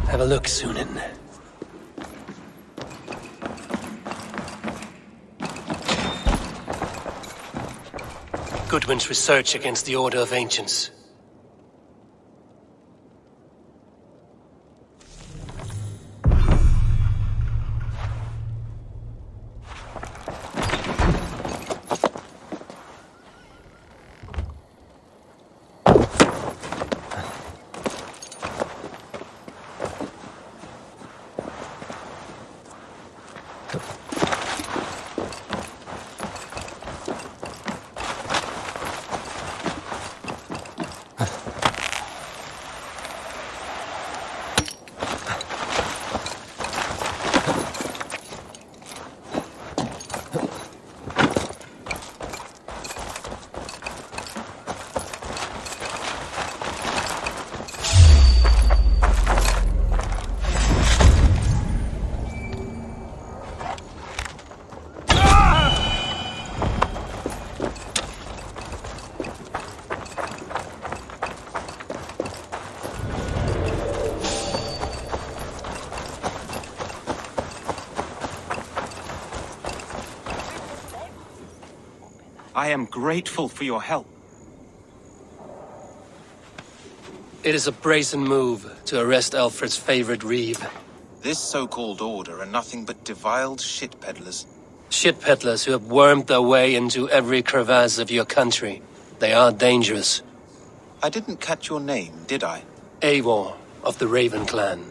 Have a look, Sunan. Goodwin's research against the Order of Ancients. I am grateful for your help. It is a brazen move to arrest Alfred's favorite reeve. This so-called order are nothing but deviled shit peddlers. Shit peddlers who have wormed their way into every crevasse of your country. They are dangerous. I didn't catch your name, did I? Eivor, of the Raven clan.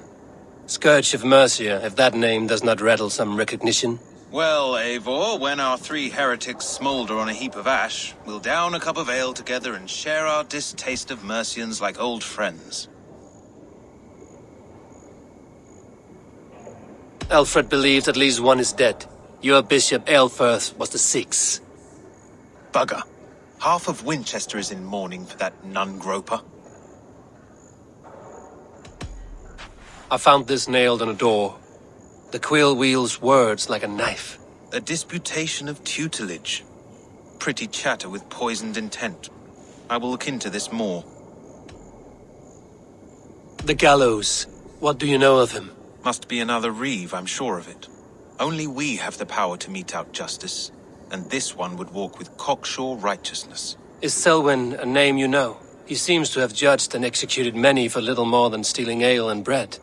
Scourge of Mercia, if that name does not rattle some recognition. Well, Eivor, when our three heretics smolder on a heap of ash, we'll down a cup of ale together and share our distaste of Mercians like old friends. Alfred believed at least one is dead. Your Bishop Aelfirth was the sixth. Bugger. Half of Winchester is in mourning for that nun-groper. I found this nailed on a door. The quill wields words like a knife. A disputation of tutelage. Pretty chatter with poisoned intent. I will look into this more. The gallows. What do you know of him? Must be another reeve, I'm sure of it. Only we have the power to mete out justice, and this one would walk with cocksure righteousness. Is Selwyn a name you know? He seems to have judged and executed many for little more than stealing ale and bread.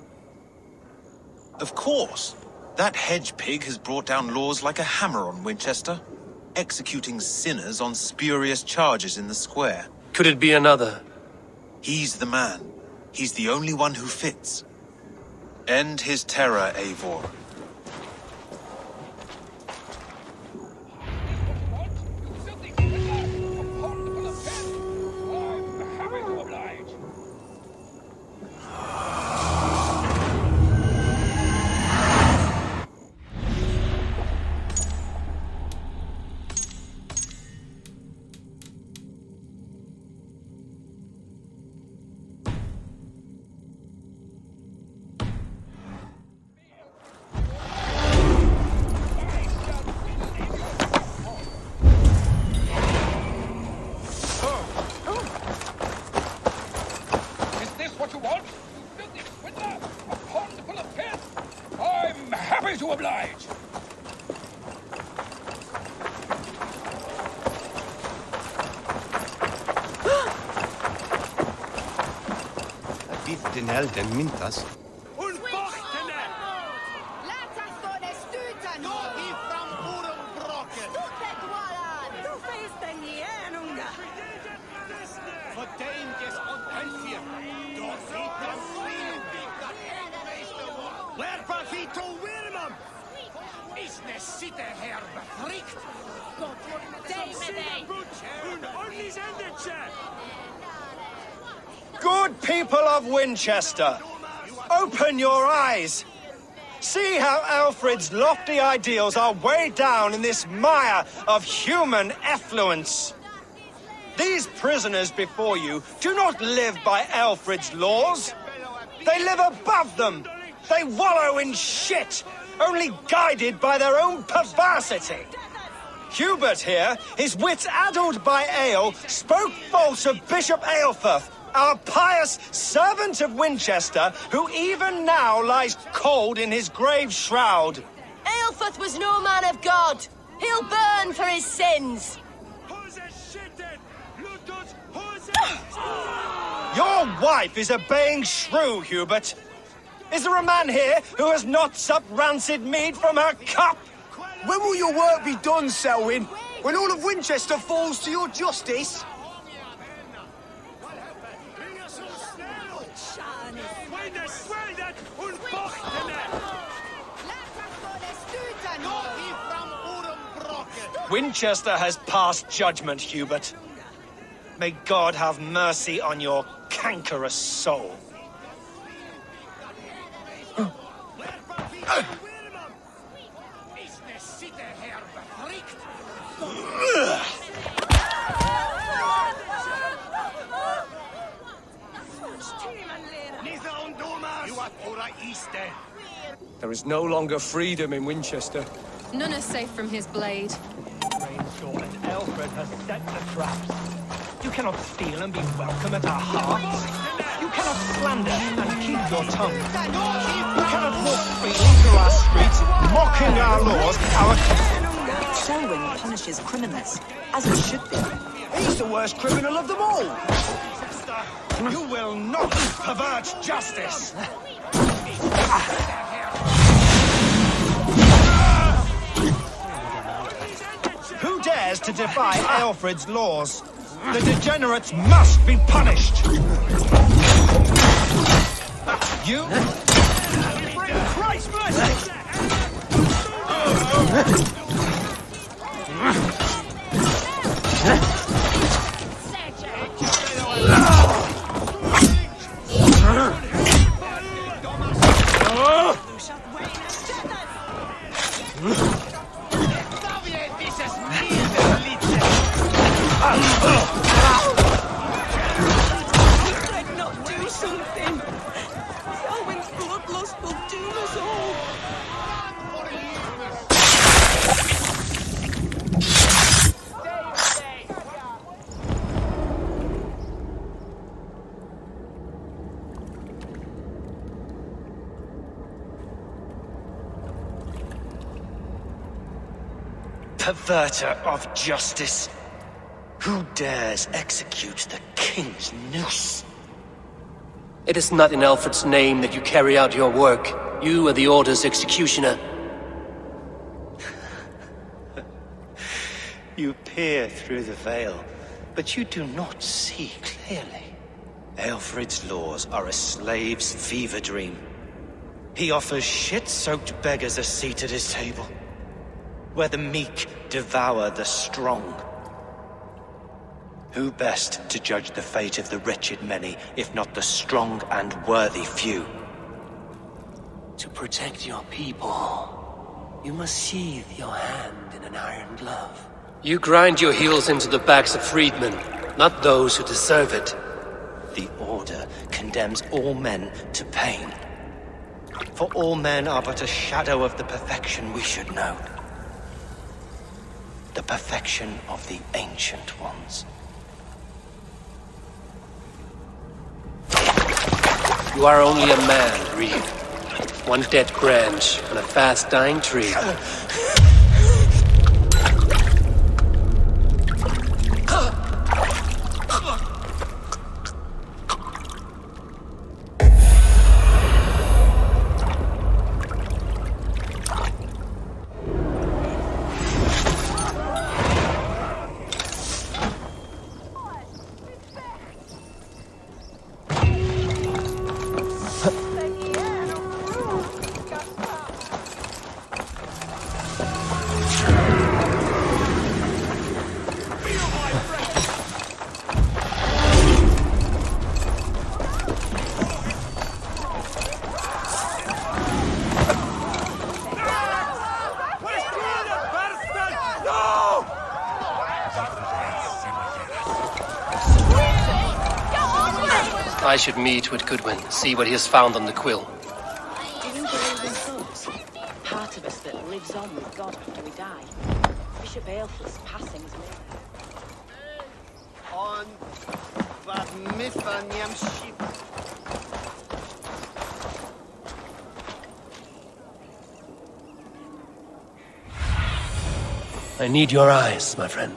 Of course. That hedge pig has brought down laws like a hammer on Winchester, executing sinners on spurious charges in the square. Could it be another? He's the man. He's the only one who fits. End his terror, Eivor. Den Helden mintas. Good people of Winchester, open your eyes. See how Alfred's lofty ideals are weighed down in this mire of human effluence. These prisoners before you do not live by Alfred's laws. They live above them. They wallow in shit, only guided by their own perversity. Hubert here, his wits addled by ale, spoke false of Bishop Aelfirth, our pious servant of Winchester, who even now lies cold in his grave shroud. Aelfrith was no man of God. He'll burn for his sins. Your wife is a baying shrew, Hubert. Is there a man here who has not supped rancid mead from her cup? When will your work be done, Selwyn? When all of Winchester falls to your justice? Winchester has passed judgment, Hubert. May God have mercy on your cankerous soul. There is no longer freedom in Winchester. None are safe from his blade. Rainshaw and Alfred has set the traps. You cannot steal and be welcome at our hearts. You cannot slander and keep your tongue. You cannot walk freely through our streets, mocking our laws, Selwyn punishes criminals, as it should be. He's the worst criminal of them all. You will not pervert justice! Who dares to defy Aelfred's laws? The degenerates must be punished! You? Bring Christ's mercy! Perverter of justice. Who dares execute the king's noose? It is not in Alfred's name that you carry out your work. You are the Order's executioner. You peer through the veil, but you do not see clearly. Aelfred's laws are a slave's fever dream. He offers shit-soaked beggars a seat at his table, where the meek devour the strong. Who best to judge the fate of the wretched many, if not the strong and worthy few? To protect your people, you must sheathe your hand in an iron glove. You grind your heels into the backs of freedmen, not those who deserve it. The Order condemns all men to pain. For all men are but a shadow of the perfection we should know. The perfection of the Ancient Ones. You are only a man, Reed. One dead branch on a fast-dying tree. I should meet with Goodwin, see what he has found on the quill. Do you believe in souls? Part of us that lives on with God after we die. Bishop Aelfred's passing is me. On I need your eyes, my friend.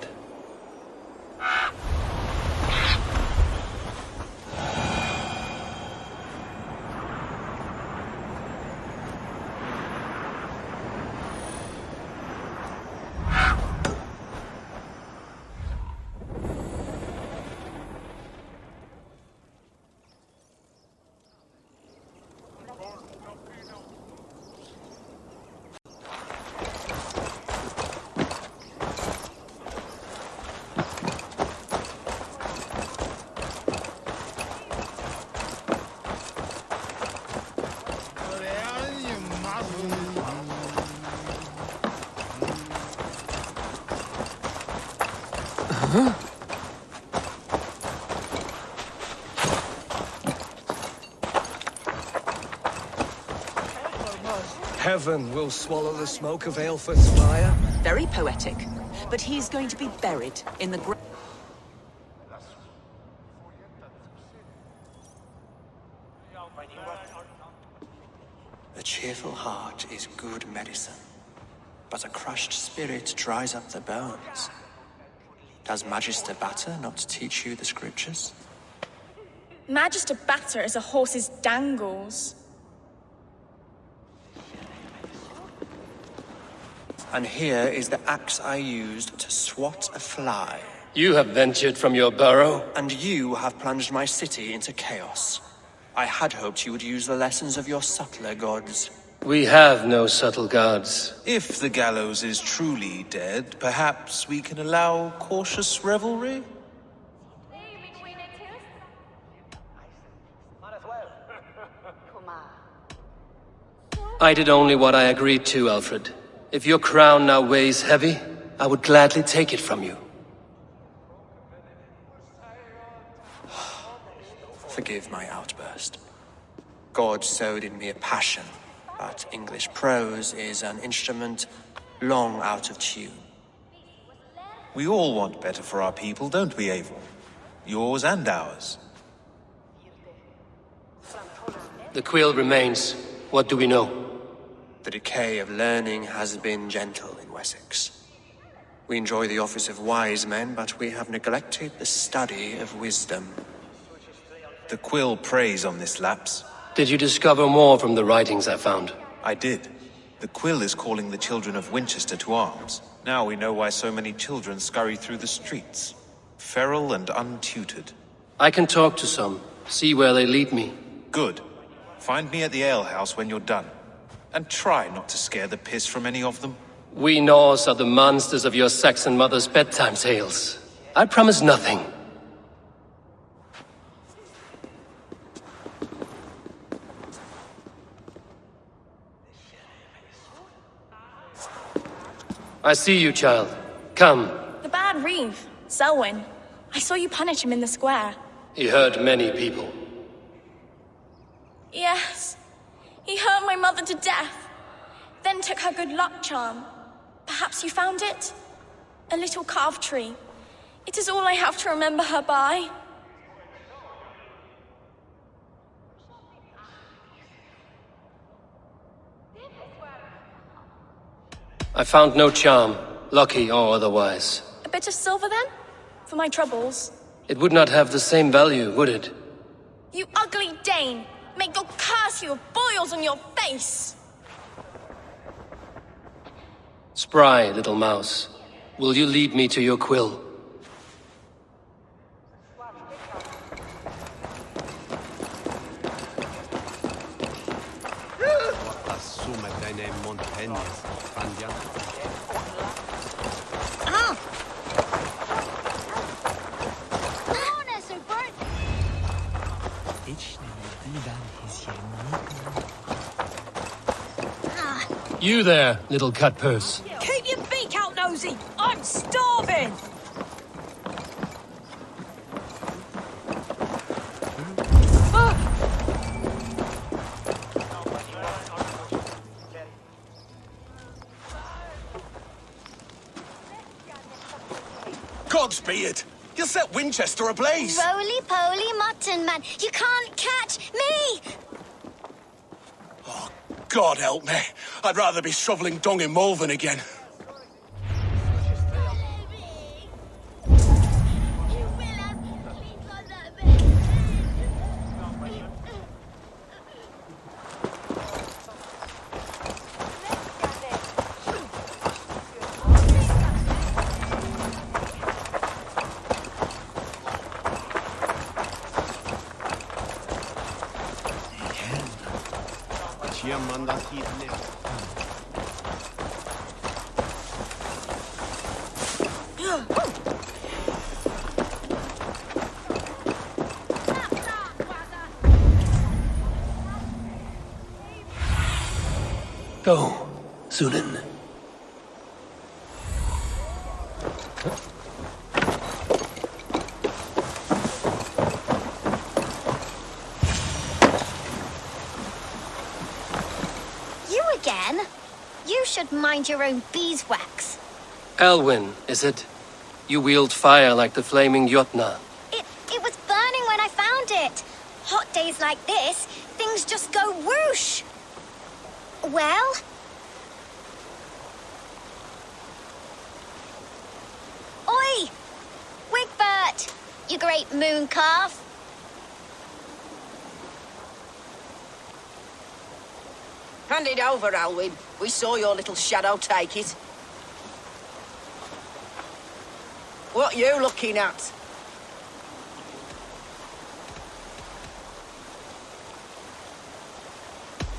Heaven will swallow the smoke of Aelfred's fire. Very poetic. But he's going to be buried in the ground. A cheerful heart is good medicine, but a crushed spirit dries up the bones. Does Magister Batter not teach you the scriptures? Magister Batter is a horse's dangles. And here is the axe I used to swat a fly. You have ventured from your burrow. And you have plunged my city into chaos. I had hoped you would use the lessons of your subtler gods. We have no subtle gods. If the gallows is truly dead, perhaps we can allow cautious revelry? I did only what I agreed to, Alfred. If your crown now weighs heavy, I would gladly take it from you. Forgive my outburst. God sowed in me a passion, but English prose is an instrument long out of tune. We all want better for our people, don't we, Eivor? Yours and ours. The quill remains. What do we know? The decay of learning has been gentle in Wessex. We enjoy the office of wise men, but we have neglected the study of wisdom. The quill preys on this lapse. Did you discover more from the writings I found? I did. The quill is calling the children of Winchester to arms. Now we know why so many children scurry through the streets, feral and untutored. I can talk to some, see where they lead me. Good. Find me at the alehouse when you're done. And try not to scare the piss from any of them. We Norse are the monsters of your Saxon mother's bedtime tales. I promise nothing. I see you, child. Come. The bad Reeve, Selwyn. I saw you punish him in the square. He hurt many people. Yes. He hurt my mother to death. Then took her good luck charm. Perhaps you found it? A little carved tree. It is all I have to remember her by. I found no charm, lucky or otherwise. A bit of silver then? For my troubles. It would not have the same value, would it? You ugly Dane! May God curse you with boils on your face! Spry, little mouse. Will you lead me to your quill? You there, little cut purse. Keep your beak out, Nosy! I'm starving! Gods be it! You'll set Winchester ablaze. Roly-poly mutton man, you can't catch me! Oh, God help me. I'd rather be shoveling dung in Malvern again. Go, Sunan. You again? You should mind your own beeswax. Elwyn, is it? You wield fire like the flaming Jotna. It was burning when I found it. Hot days like this, things just go whoosh. Well? Oi! Wigbert! You great moon calf! Hand it over, Alwyn. We saw your little shadow take it. What you looking at?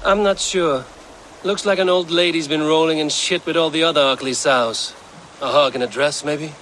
I'm not sure. Looks like an old lady's been rolling in shit with all the other ugly sows. A hog in a dress, maybe?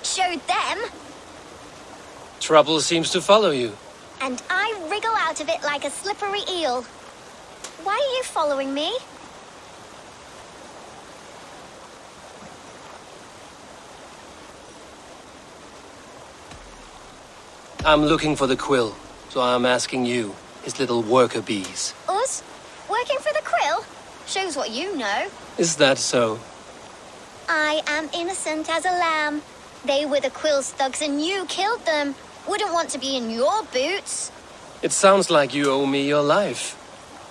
Showed them. Trouble seems to follow you. And I wriggle out of it like a slippery eel. Why are you following me? I'm looking for the quill, so I'm asking you, his little worker bees. Us? Working for the quill? Shows what you know. Is that so? I am innocent as a lamb. They were the Quill's thugs and you killed them. Wouldn't want to be in your boots. It sounds like you owe me your life.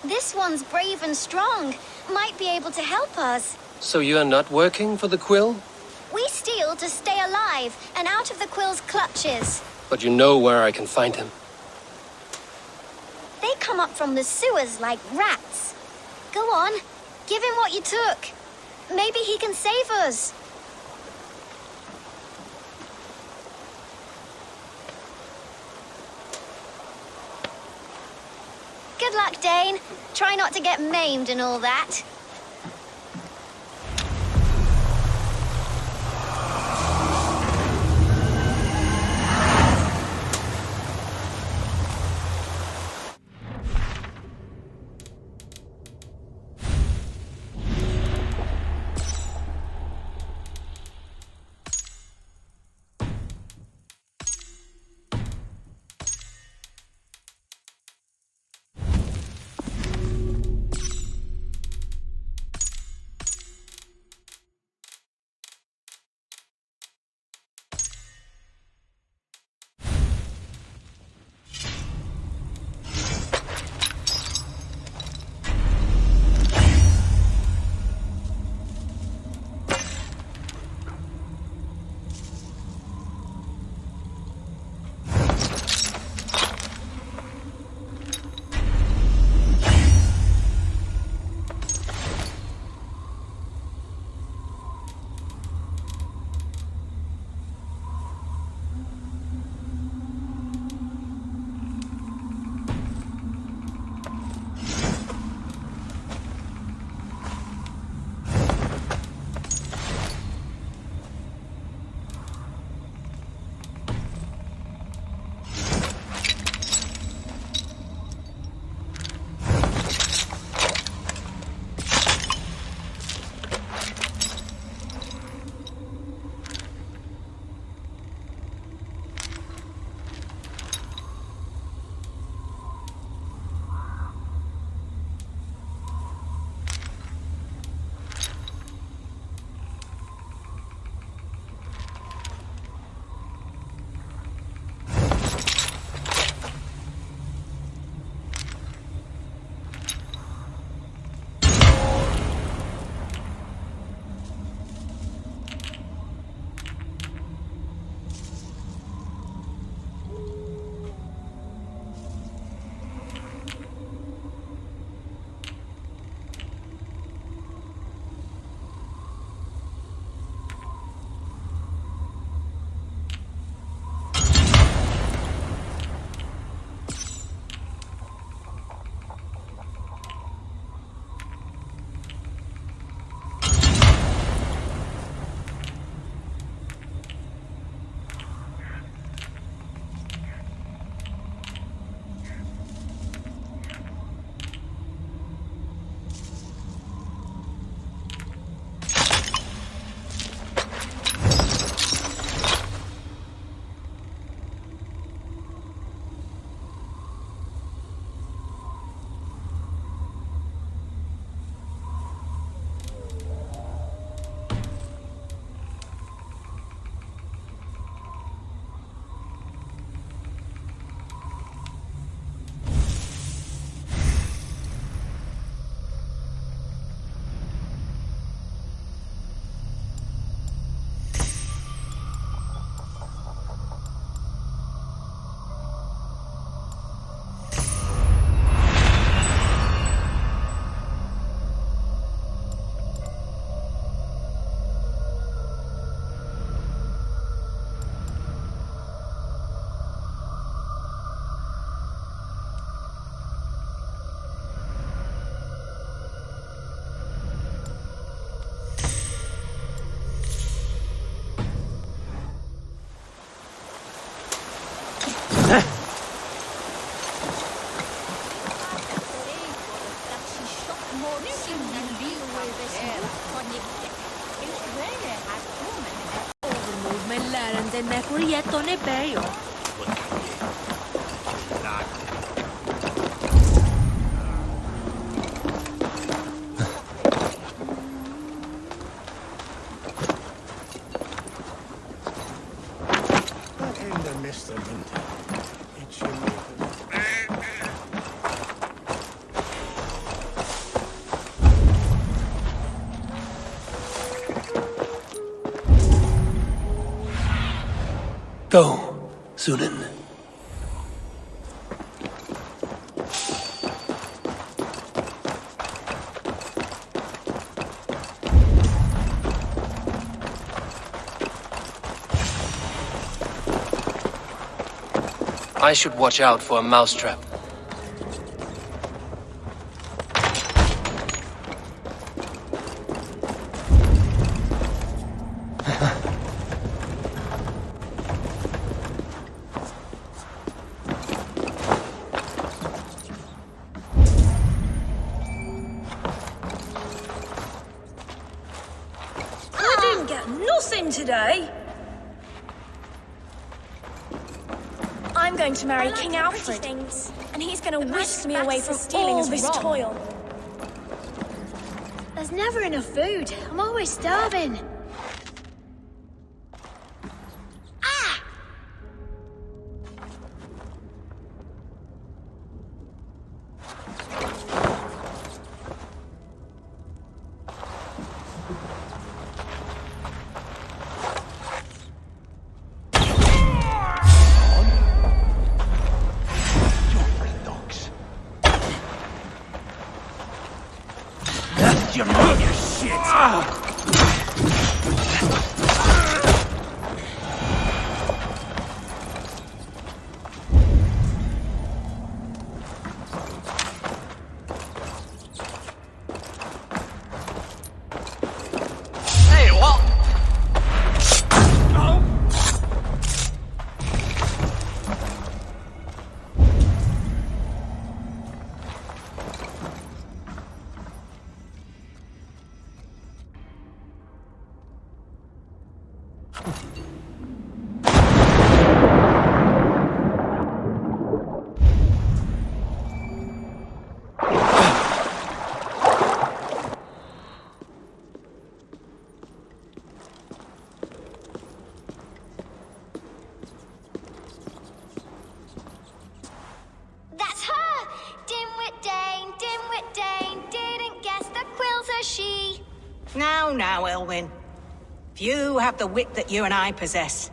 This one's brave and strong. Might be able to help us. So you are not working for the Quill? We steal to stay alive and out of the Quill's clutches. But you know where I can find him. They come up from the sewers like rats. Go on, give him what you took. Maybe he can save us. Good luck, Dane. Try not to get maimed and all that. Go, Sunan. I should watch out for a mousetrap. Today? I'm going to marry King Alfred, and he's going to whisk me away from all this toil. There's never enough food. I'm always starving. Now, Elwyn. Few have the wit that you and I possess.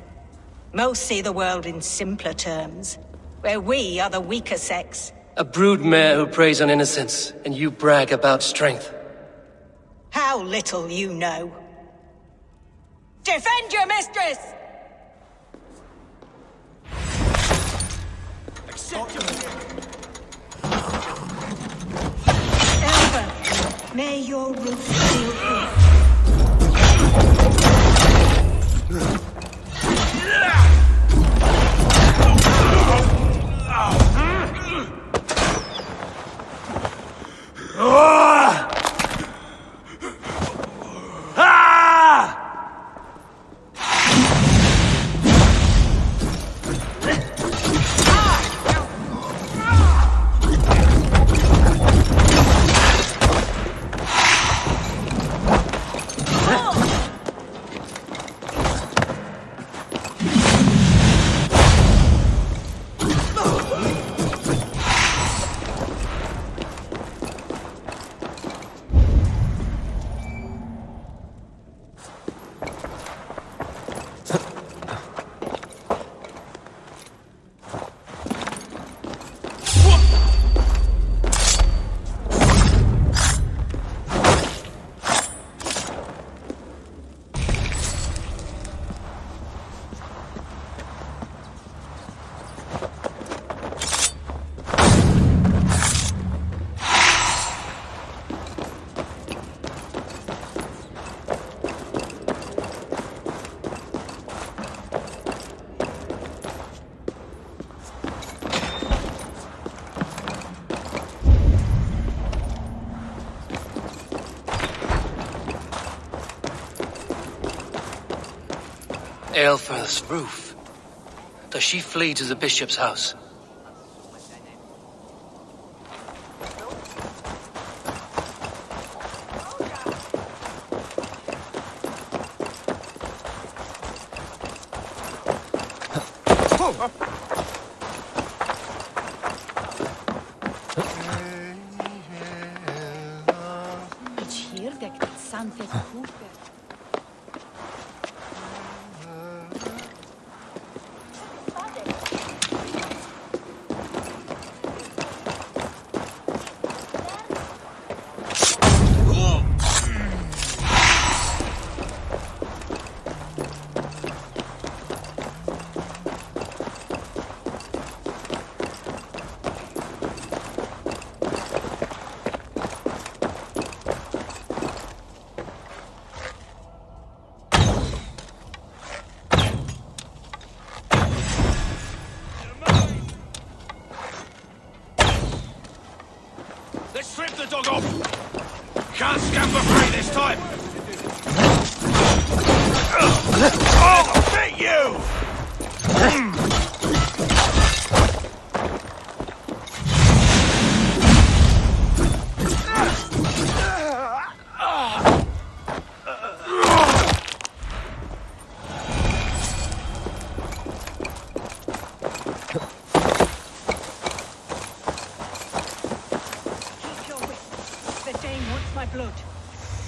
Most see the world in simpler terms, where we are the weaker sex. A broodmare who preys on innocence, and you brag about strength. How little you know. Defend your mistress! Elwyn, may your roof feel good. Aelfirth's roof. Does she flee to the bishop's house? Let's strip the dog off! Can't scamp for free this time! I'll fit you!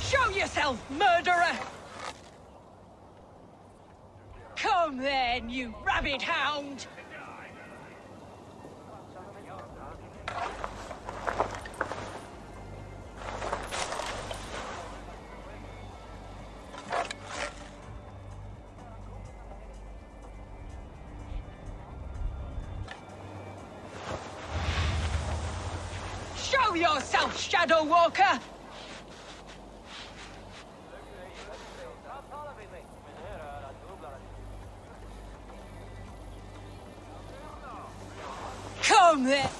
Show yourself, murderer! Come then, you rabid hound! Show yourself, Shadow Walker! Come there!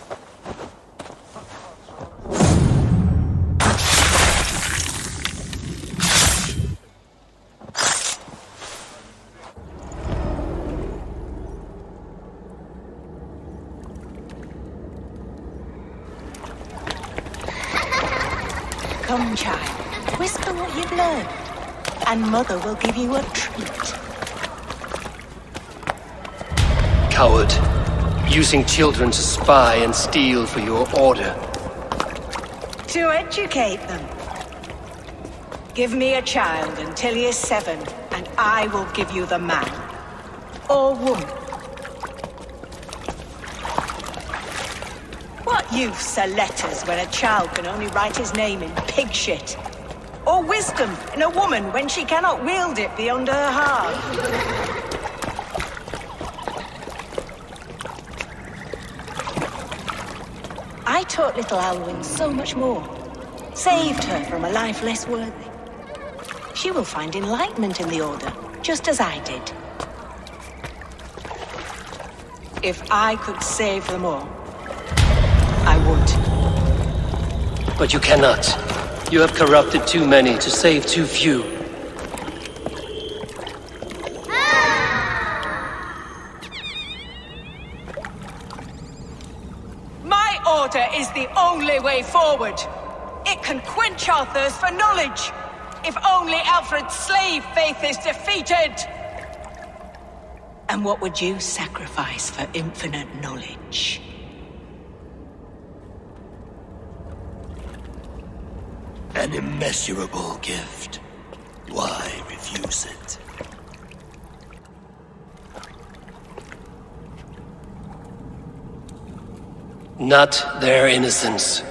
Come, child. Whisper what you've learned, and Mother will give you a treat. Coward. Using children to spy and steal for your order. To educate them. Give me a child until he is 7, and I will give you the man. Or woman. What use are letters when a child can only write his name in pig shit? Or wisdom in a woman when she cannot wield it beyond her heart? I taught little Alwyn so much more. Saved her from a life less worthy. She will find enlightenment in the Order, just as I did. If I could save them all, I would. But you cannot. You have corrupted too many to save too few. My order is the only way forward. It can quench our thirst for knowledge. If only Alfred's slave faith is defeated. And what would you sacrifice for infinite knowledge? An immeasurable gift. Why refuse it? Not their innocence.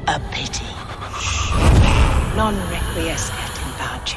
A pity. Non requiescat in pace.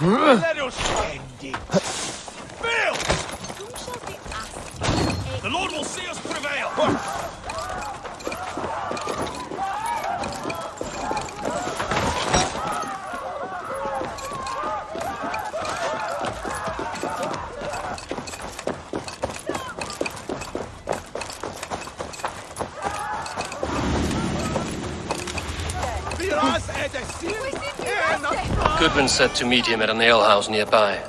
Let us end it. Bill! The Lord will see us prevail. Goodwin said to meet him at an alehouse nearby.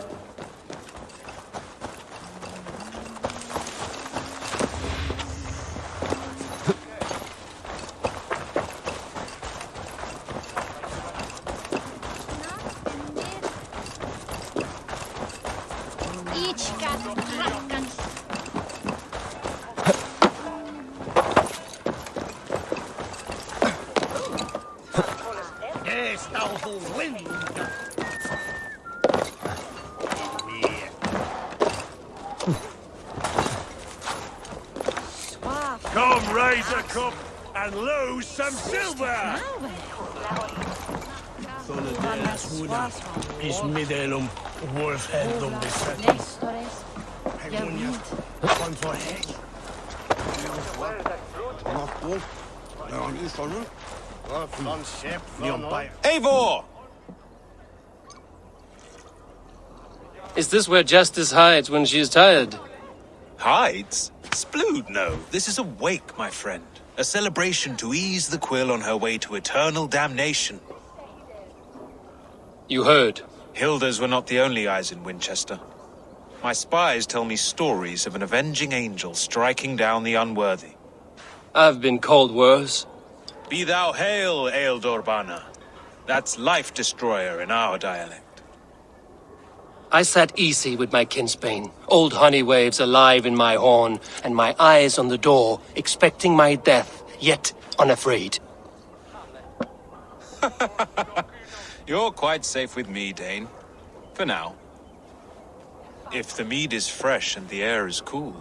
Come, raise a cup and lose some silver! Is midelum wolfheldum besetting. Time for head. Eivor! Is this where Justice hides when she is tired? Hides? Splood, no. This is a wake, my friend. A celebration to ease the quill on her way to eternal damnation. You heard. Hilda's were not the only eyes in Winchester. My spies tell me stories of an avenging angel striking down the unworthy. I've been called worse. Be thou hail, Ealdor Bana. That's Life Destroyer in our dialect. I sat easy with my kinsbane, old honey waves alive in my horn, and my eyes on the door, expecting my death, yet unafraid. You're quite safe with me, Dane. For now. If the mead is fresh and the air is cool,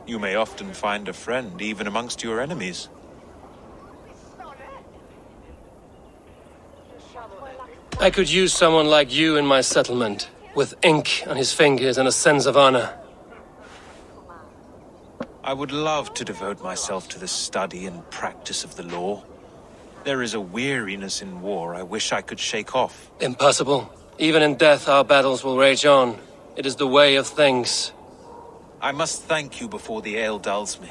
you may often find a friend even amongst your enemies. I could use someone like you in my settlement, with ink on his fingers and a sense of honor. I would love to devote myself to the study and practice of the law. There is a weariness in war I wish I could shake off. Impossible. Even in death, our battles will rage on. It is the way of things. I must thank you before the ale dulls me.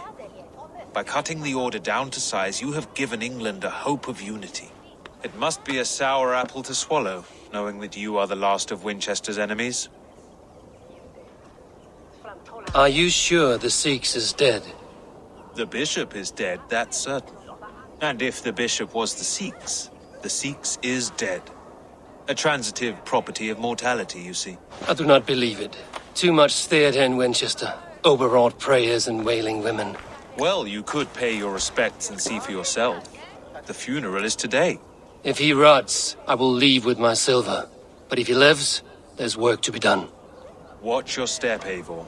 By cutting the order down to size, you have given England a hope of unity. It must be a sour apple to swallow, knowing that you are the last of Winchester's enemies. Are you sure the Sikhs is dead? The bishop is dead, that's certain. And if the bishop was the Sikhs is dead. A transitive property of mortality, you see. I do not believe it. Too much theatre in Winchester. Overwrought prayers and wailing women. Well, you could pay your respects and see for yourself. The funeral is today. If he rots, I will leave with my silver. But if he lives, there's work to be done. Watch your step, Eivor.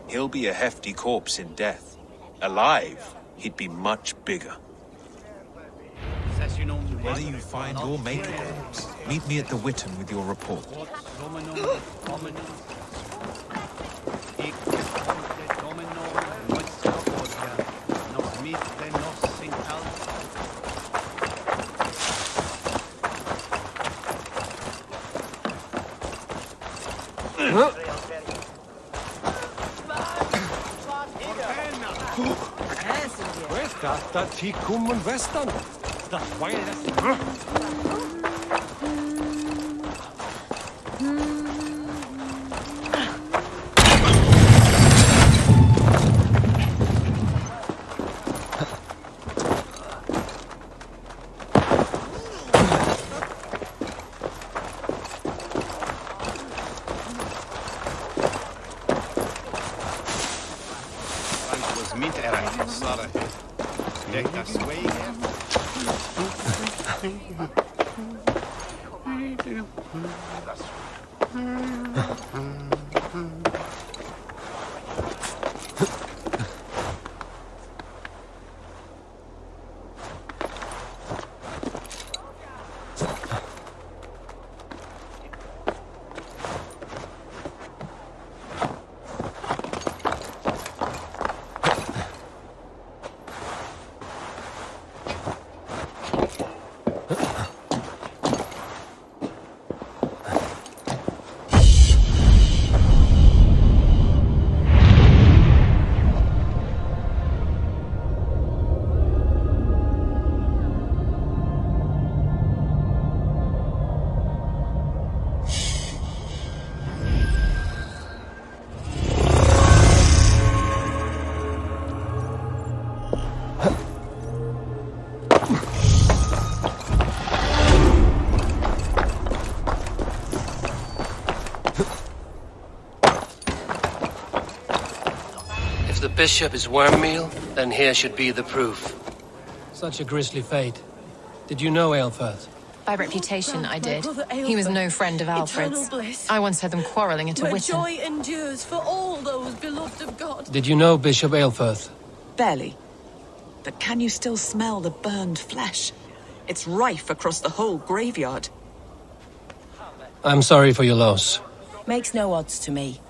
He'll be a hefty corpse in death. Alive, he'd be much bigger. Whether you find or make a corpse, meet me at the Witten with your report. Detta tikummun västan. bishop is worm meal, then here should be the proof. Such a grisly fate. Did you know Aelfirth? By reputation, I did. He was no friend of Alfred's. I once heard them quarrelling at a Where Witten. joy endures for all those beloved of God. Did you know Bishop Aelfirth? Barely. But can you still smell the burned flesh? It's rife across the whole graveyard. I'm sorry for your loss. Makes no odds to me.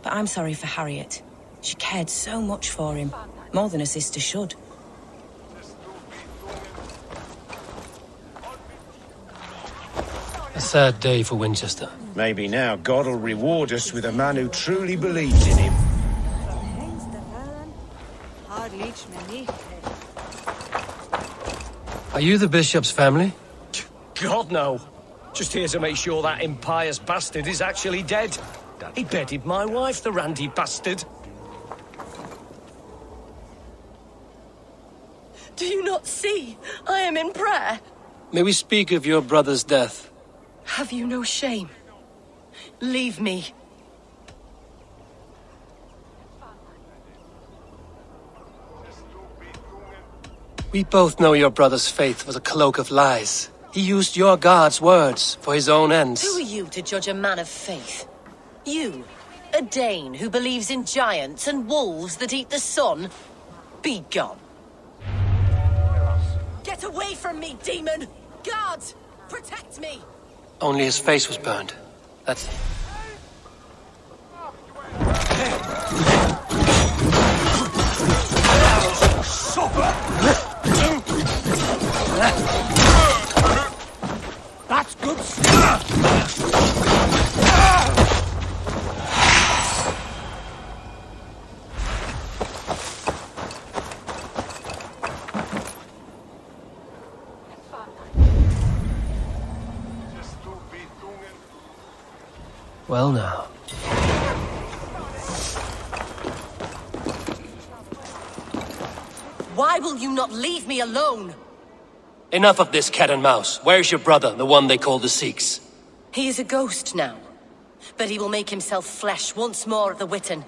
But I'm sorry for Harriet. She cared so much for him. More than a sister should. A sad day for Winchester. Maybe now God will reward us with a man who truly believes in him. Are you the bishop's family? God, no. Just here to make sure that impious bastard is actually dead. He bedded my wife, the randy bastard. Do you not see? I am in prayer. May we speak of your brother's death? Have you no shame? Leave me. We both know your brother's faith was a cloak of lies. He used your God's words for his own ends. Who are you to judge a man of faith? You, a Dane who believes in giants and wolves that eat the sun? Be gone. Get away from me, demon! Guards, protect me! Only his face was burned. That's... That's good stuff! Well now. Why will you not leave me alone? Enough of this cat and mouse. Where's your brother, the one they call the Sikhs? He is a ghost now. But he will make himself flesh once more at the Witten.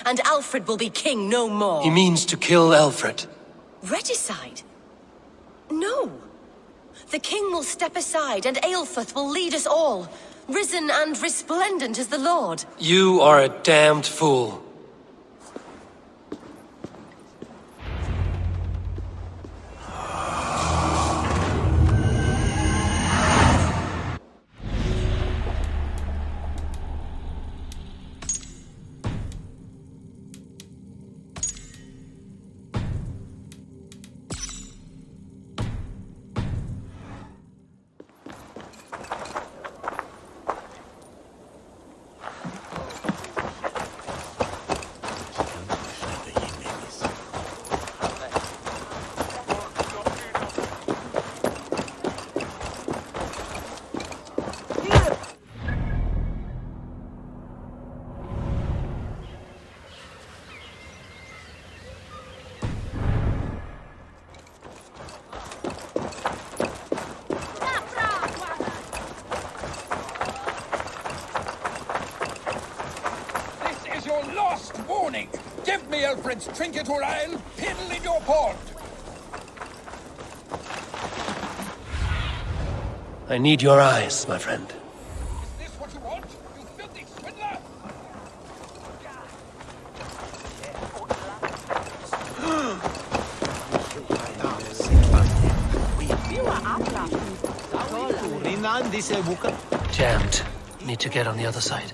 And Alfred will be king no more. He means to kill Alfred. Regicide? No. The king will step aside and Aelfirth will lead us all, risen and resplendent as the Lord. You are a damned fool. Give me Alfred's trinket or I'll piddle in your port! I need your eyes, my friend. Is this what you want, you filthy swindler? Jammed. Need to get on the other side.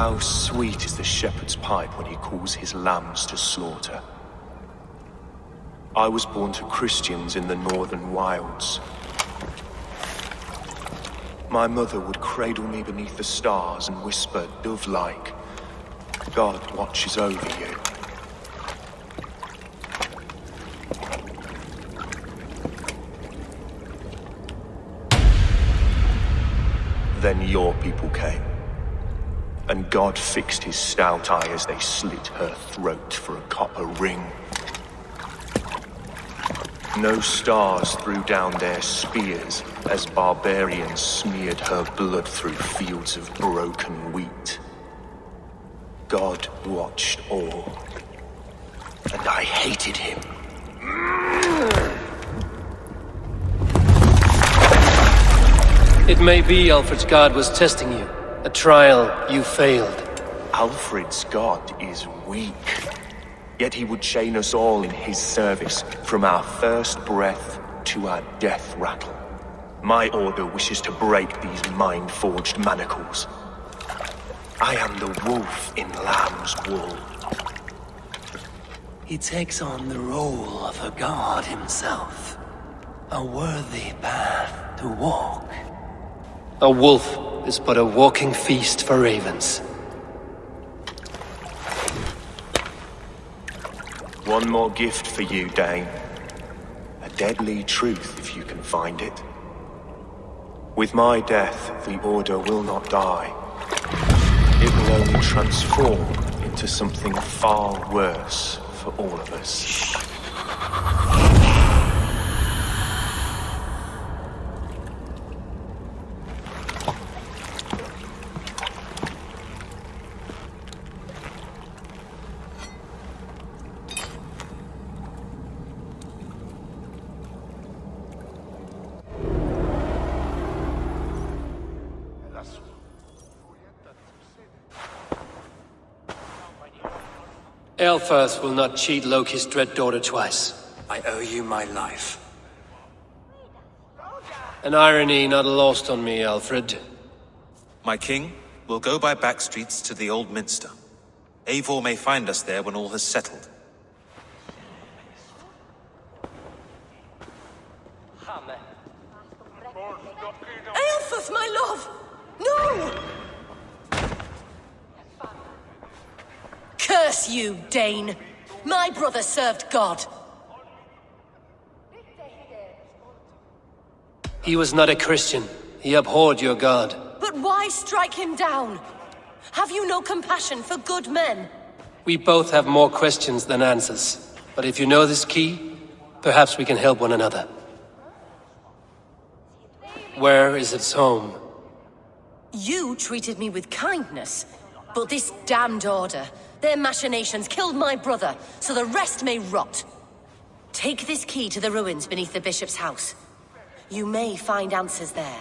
How sweet is the shepherd's pipe when he calls his lambs to slaughter. I was born to Christians in the northern wilds. My mother would cradle me beneath the stars and whisper, dove-like, God watches over you. Then your people came, and God fixed his stout eye as they slit her throat for a copper ring. No stars threw down their spears as barbarians smeared her blood through fields of broken wheat. God watched all, and I hated him. It may be Alfred's god was testing you. A trial you failed. Alfred's god is weak. Yet he would chain us all in his service, from our first breath to our death rattle. My order wishes to break these mind-forged manacles. I am the wolf in lamb's wool. He takes on the role of a god himself. A worthy path to walk. A wolf is but a walking feast for ravens. One more gift for you, Dane. A deadly truth, if you can find it. With my death, the Order will not die. It will only transform into something far worse for all of us. Aelfirth will not cheat Loki's dread daughter twice. I owe you my life. An irony not lost on me, Alfred. My king, we'll go by back streets to the Old Minster. Eivor may find us there when all has settled. Aelfirth, my love! No! Curse you, Dane! My brother served God. He was not a Christian. He abhorred your god. But why strike him down? Have you no compassion for good men? We both have more questions than answers. But if you know this key, perhaps we can help one another. Where is its home? You treated me with kindness, but this damned Order, their machinations killed my brother, so the rest may rot. Take this key to the ruins beneath the bishop's house. You may find answers there.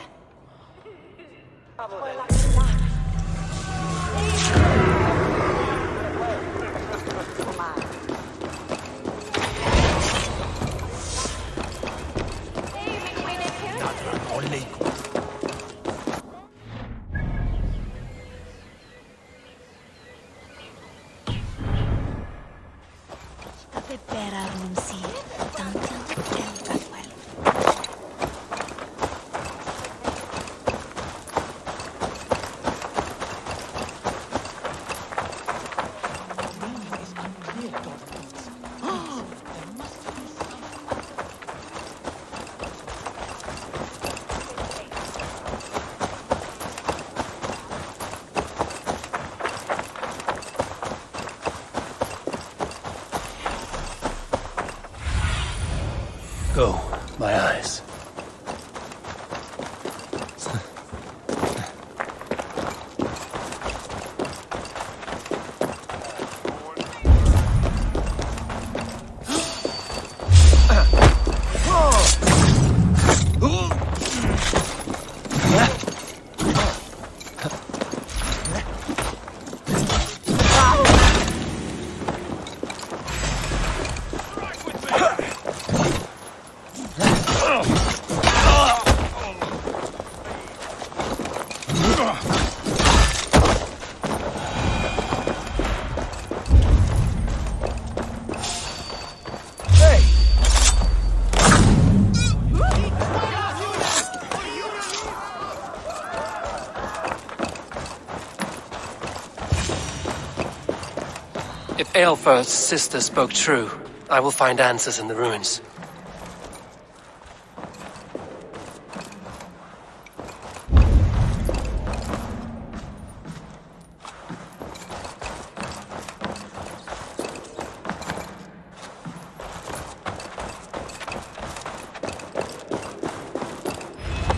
If Aelfir's sister spoke true, I will find answers in the ruins.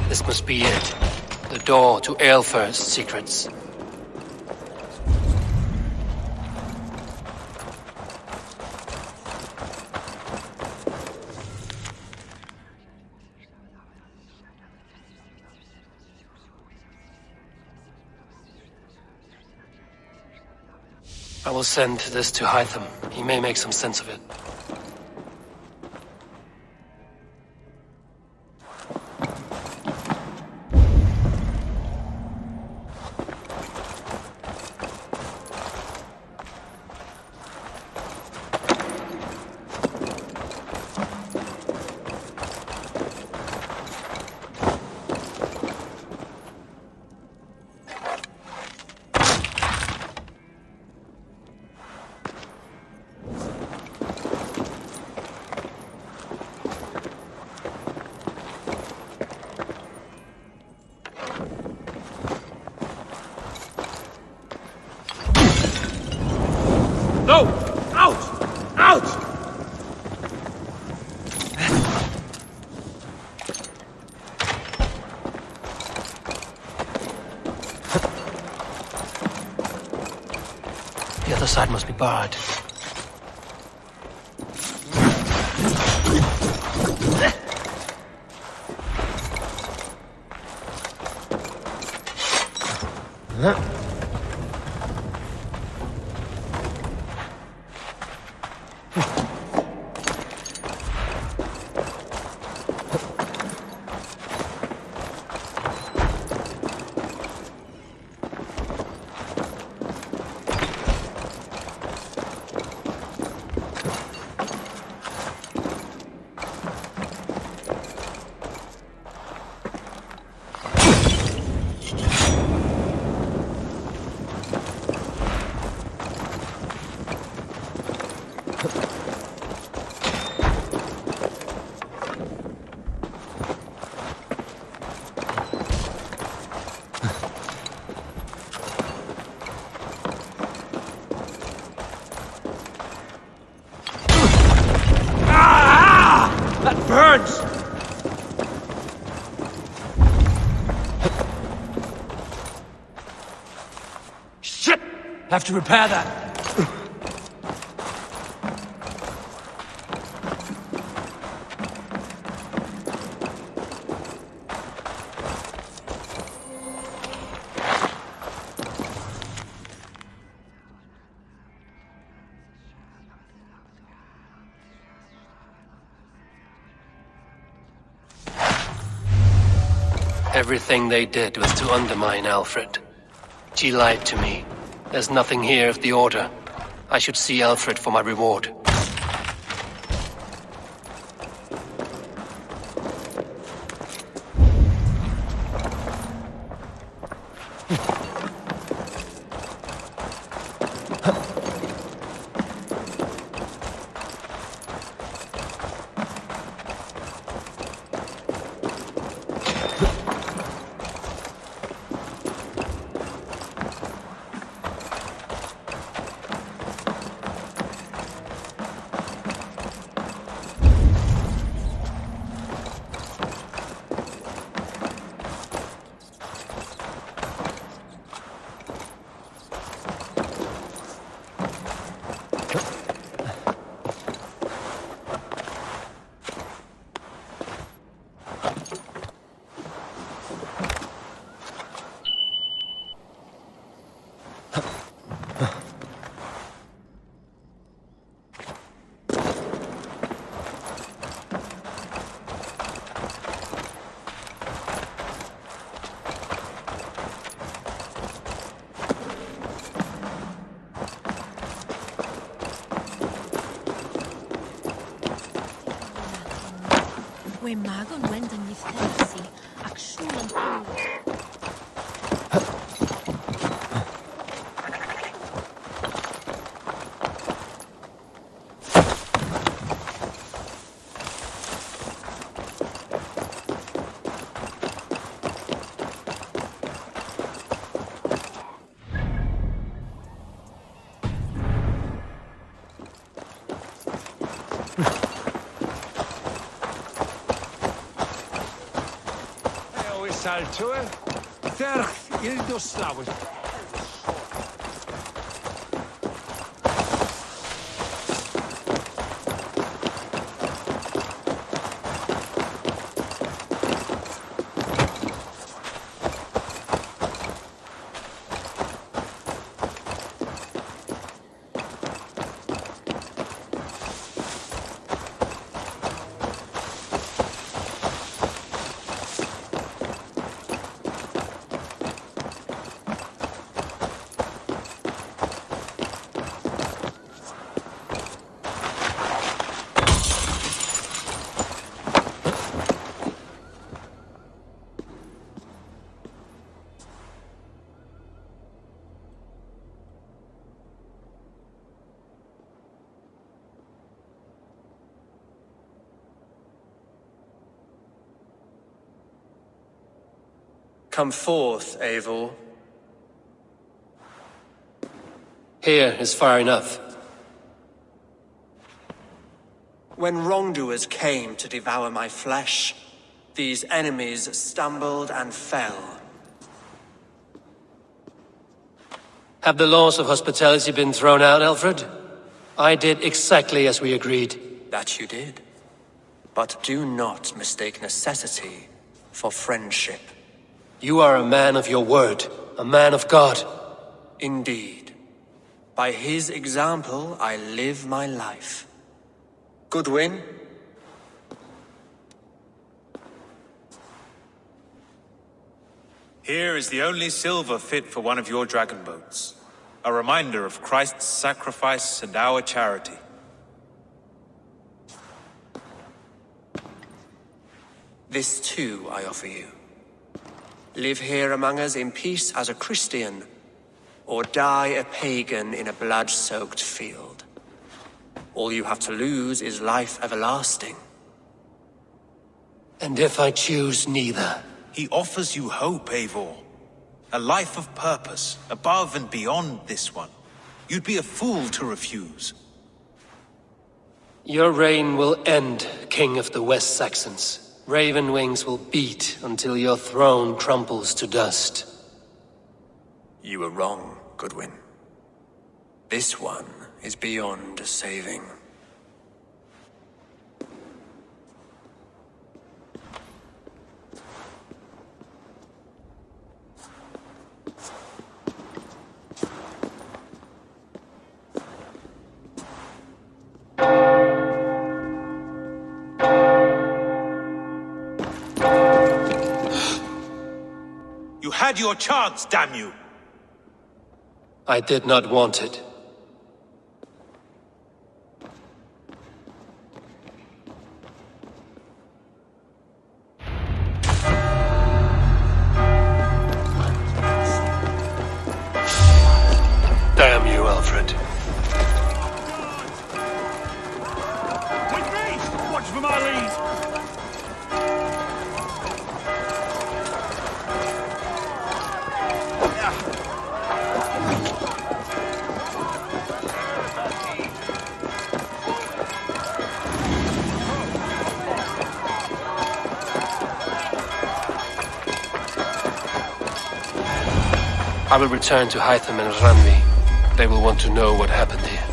This must be it. The door to Aelfir's secrets. I will send this to Hytham. He may make some sense of it. No! Out! Out! The other side must be barred. That burns! Shit! Have to repair that. Everything they did was to undermine Alfred. She lied to me. There's nothing here of the Order. I should see Alfred for my reward. saltue, terch il doslawy. Come forth, Eivor. Here is far enough. When wrongdoers came to devour my flesh, these enemies stumbled and fell. Have the laws of hospitality been thrown out, Alfred? I did exactly as we agreed. That you did. But do not mistake necessity for friendship. You are a man of your word, a man of God. Indeed. By his example, I live my life. Goodwin? Here is the only silver fit for one of your dragon boats. A reminder of Christ's sacrifice and our charity. This too I offer you. Live here among us in peace as a Christian, or die a pagan in a blood-soaked field. All you have to lose is life everlasting. And if I choose neither? He offers you hope, Eivor. A life of purpose, above and beyond this one. You'd be a fool to refuse. Your reign will end, King of the West Saxons. Raven wings will beat until your throne crumples to dust. You were wrong, Goodwin. This one is beyond saving. You had your chance, damn you! I did not want it. Damn you, Alfred. With me! Watch for my lead! I will return to Hytham and Ranvi. They will want to know what happened here.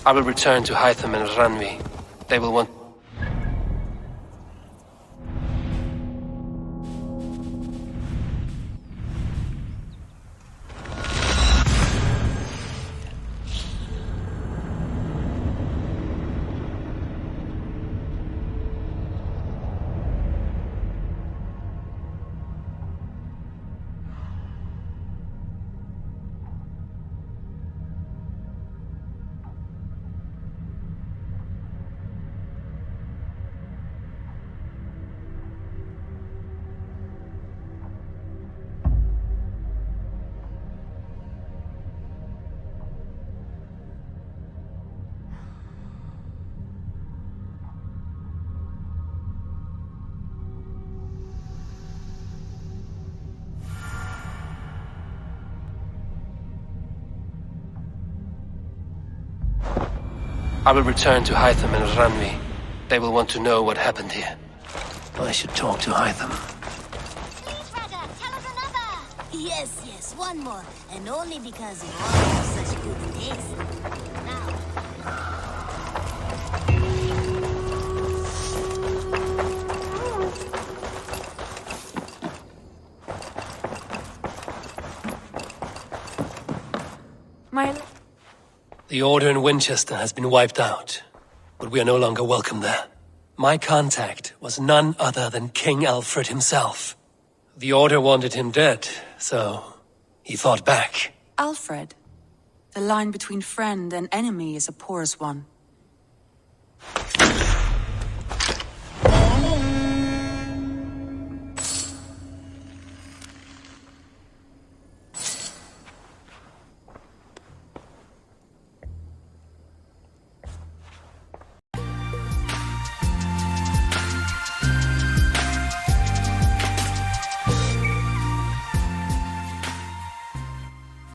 I will return to Hytham and Ranvi. They will want... I will return to Hytham and Ranvi. They will want to know what happened here. I should talk to Hytham. Yes, one more. And only because you all have such good taste. Now. The Order in Winchester has been wiped out, but we are no longer welcome there. My contact was none other than King Alfred himself. The Order wanted him dead, so he fought back. Alfred? The line between friend and enemy is a porous one.